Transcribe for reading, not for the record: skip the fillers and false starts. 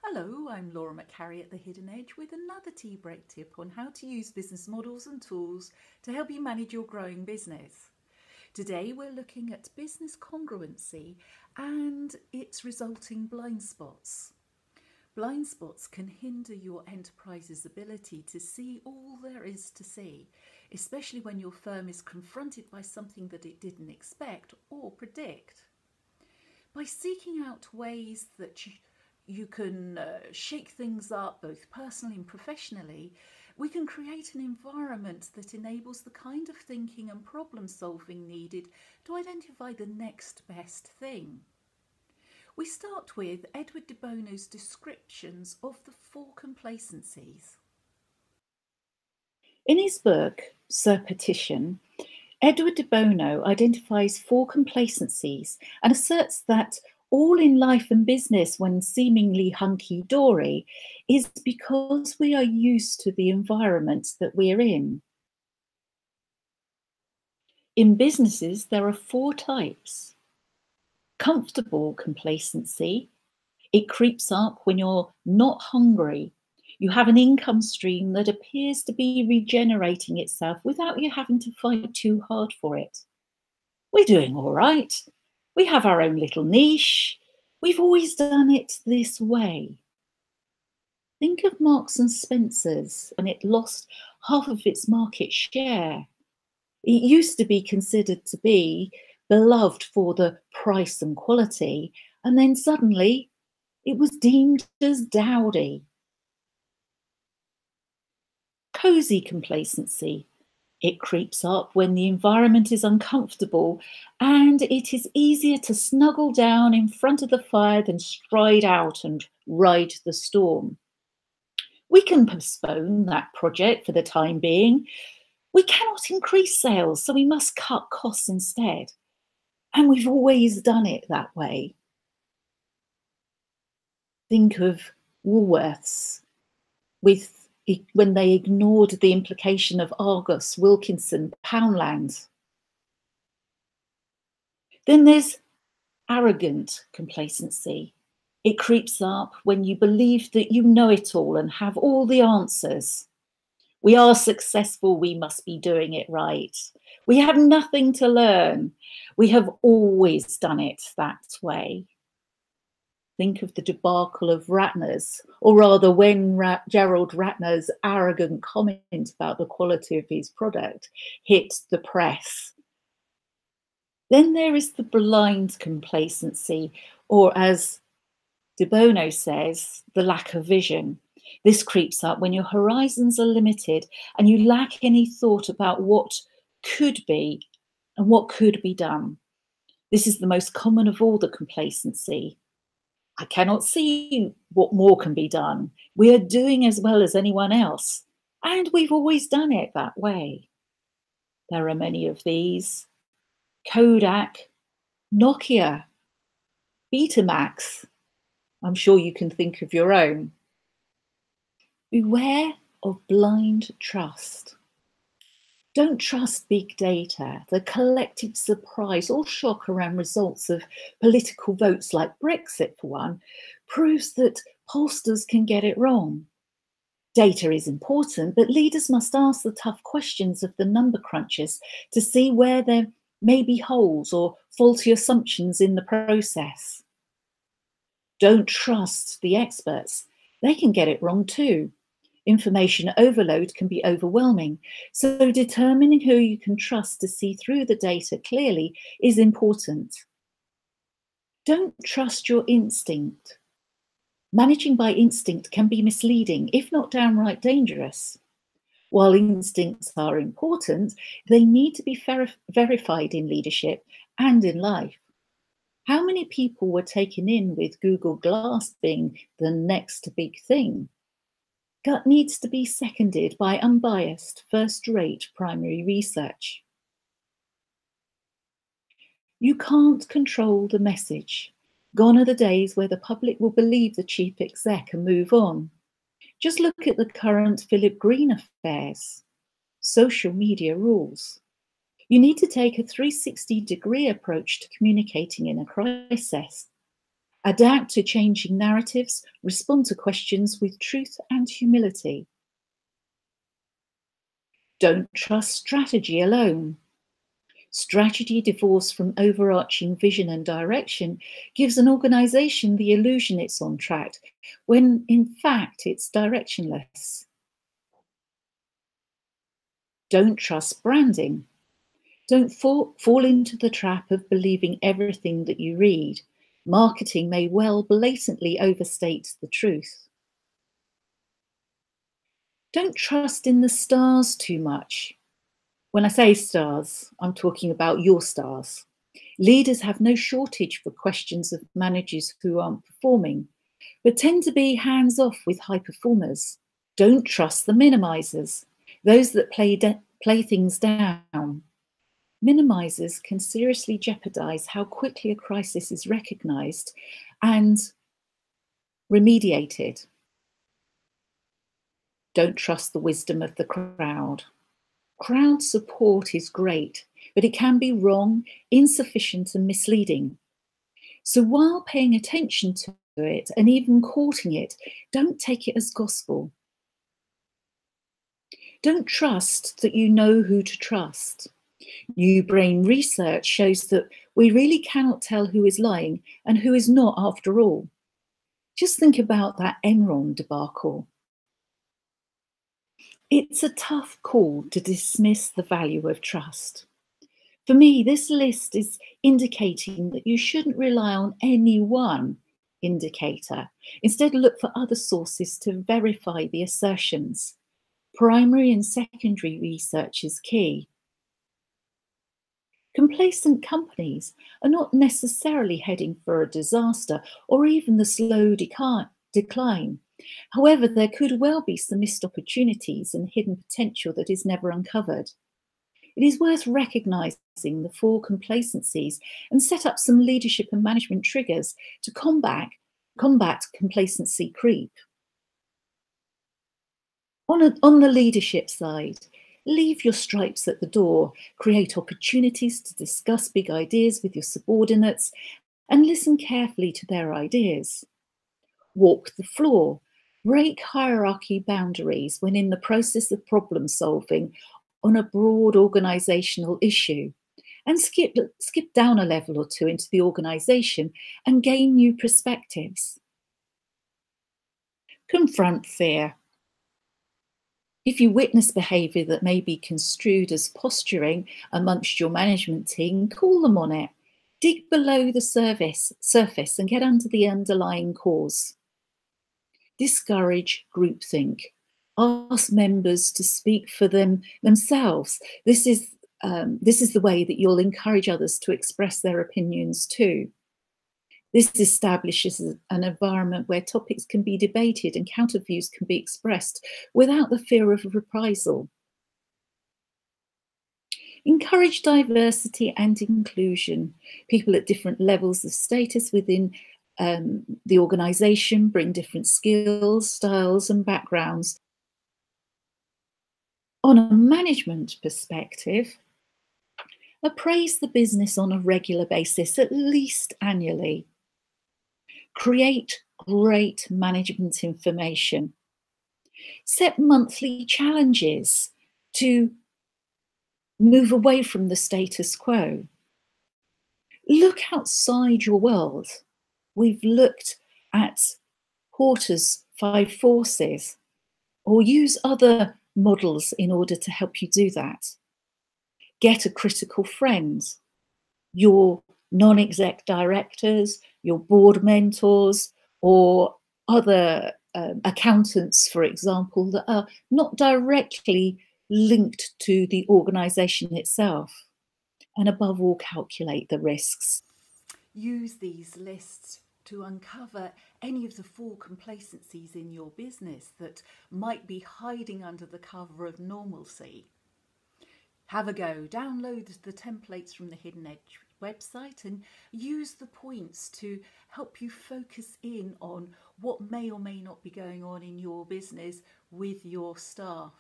Hello, I'm Laura McCarry at The Hidden Edge with another tea break tip on how to use business models and tools to help you manage your growing business. Today we're looking at business congruency and its resulting blind spots. Blind spots can hinder your enterprise's ability to see all there is to see, especially when your firm is confronted by something that it didn't expect or predict. By seeking out ways that you can shake things up both personally and professionally, we can create an environment that enables the kind of thinking and problem solving needed to identify the next best thing. We start with Edward de Bono's descriptions of the 4 complacencies. In his book, Surpetition, Edward de Bono identifies 4 complacencies and asserts that all in life and business, when seemingly hunky-dory, is because we are used to the environment that we're in. In businesses, there are 4 types. Comfortable complacency. It creeps up when you're not hungry. You have an income stream that appears to be regenerating itself without you having to fight too hard for it. We're doing all right. We have our own little niche. We've always done it this way. Think of Marks and Spencer's when it lost half of its market share. It used to be considered to be beloved for the price and quality, and then suddenly it was deemed as dowdy. Cozy complacency. It creeps up when the environment is uncomfortable and it is easier to snuggle down in front of the fire than stride out and ride the storm. We can postpone that project for the time being. We cannot increase sales, so we must cut costs instead. And we've always done it that way. Think of Woolworths when they ignored the implication of Argos, Wilkinson, Poundland. Then there's arrogant complacency. It creeps up when you believe that you know it all and have all the answers. We are successful, we must be doing it right. We have nothing to learn. We have always done it that way. Think of the debacle of Ratner's, or rather when Gerald Ratner's arrogant comment about the quality of his product hit the press. Then there is the blind complacency, or as de Bono says, the lack of vision. This creeps up when your horizons are limited and you lack any thought about what could be and what could be done. This is the most common of all the complacency. I cannot see what more can be done. We are doing as well as anyone else, and we've always done it that way. There are many of these. Kodak, Nokia, Betamax. I'm sure you can think of your own. Beware of blind trust. Don't trust big data. The collective surprise or shock around results of political votes like Brexit, for one, proves that pollsters can get it wrong. Data is important, but leaders must ask the tough questions of the number crunchers to see where there may be holes or faulty assumptions in the process. Don't trust the experts. They can get it wrong too. Information overload can be overwhelming, so determining who you can trust to see through the data clearly is important. Don't trust your instinct. Managing by instinct can be misleading, if not downright dangerous. While instincts are important, they need to be verified in leadership and in life. How many people were taken in with Google Glass being the next big thing? Gut needs to be seconded by unbiased, first-rate primary research. You can't control the message. Gone are the days where the public will believe the chief exec and move on. Just look at the current Philip Green affairs. Social media rules. You need to take a 360-degree approach to communicating in a crisis. Adapt to changing narratives, respond to questions with truth and humility. Don't trust strategy alone. Strategy divorced from overarching vision and direction gives an organisation the illusion it's on track, when in fact it's directionless. Don't trust branding. Don't fall into the trap of believing everything that you read. Marketing may well blatantly overstate the truth. Don't trust in the stars too much. When I say stars, I'm talking about your stars. Leaders have no shortage for questions of managers who aren't performing, but tend to be hands-off with high performers. Don't trust the minimizers, those that play things down. Minimizers can seriously jeopardize how quickly a crisis is recognized and remediated. Don't trust the wisdom of the crowd. Crowd support is great, but it can be wrong, insufficient, and misleading. So while paying attention to it and even courting it, don't take it as gospel. Don't trust that you know who to trust. New brain research shows that we really cannot tell who is lying and who is not after all. Just think about that Enron debacle. It's a tough call to dismiss the value of trust. For me, this list is indicating that you shouldn't rely on any one indicator. Instead, look for other sources to verify the assertions. Primary and secondary research is key. Complacent companies are not necessarily heading for a disaster or even the slow decline. However, there could well be some missed opportunities and hidden potential that is never uncovered. It is worth recognising the 4 complacencies and set up some leadership and management triggers to combat complacency creep. On the leadership side, leave your stripes at the door, create opportunities to discuss big ideas with your subordinates and listen carefully to their ideas. Walk the floor, break hierarchy boundaries when in the process of problem solving on a broad organisational issue, and skip down a level or 2 into the organisation and gain new perspectives. Confront fear. If you witness behaviour that may be construed as posturing amongst your management team, call them on it. Dig below the surface and get under the underlying cause. Discourage groupthink. Ask members to speak for themselves. This is the way that you'll encourage others to express their opinions too. This establishes an environment where topics can be debated and counter views can be expressed without the fear of reprisal. Encourage diversity and inclusion. People at different levels of status within the organisation bring different skills, styles, and backgrounds. On a management perspective, appraise the business on a regular basis, at least annually. Create great management information. Set monthly challenges to move away from the status quo. Look outside your world. We've looked at Porter's 5 forces, or use other models in order to help you do that. Get a critical friend. Your non-exec directors, your board mentors, or other accountants, for example, that are not directly linked to the organisation itself. And above all, calculate the risks. Use these lists to uncover any of the 4 complacencies in your business that might be hiding under the cover of normalcy. Have a go, download the templates from the Hidden Edge website and use the points to help you focus in on what may or may not be going on in your business with your staff.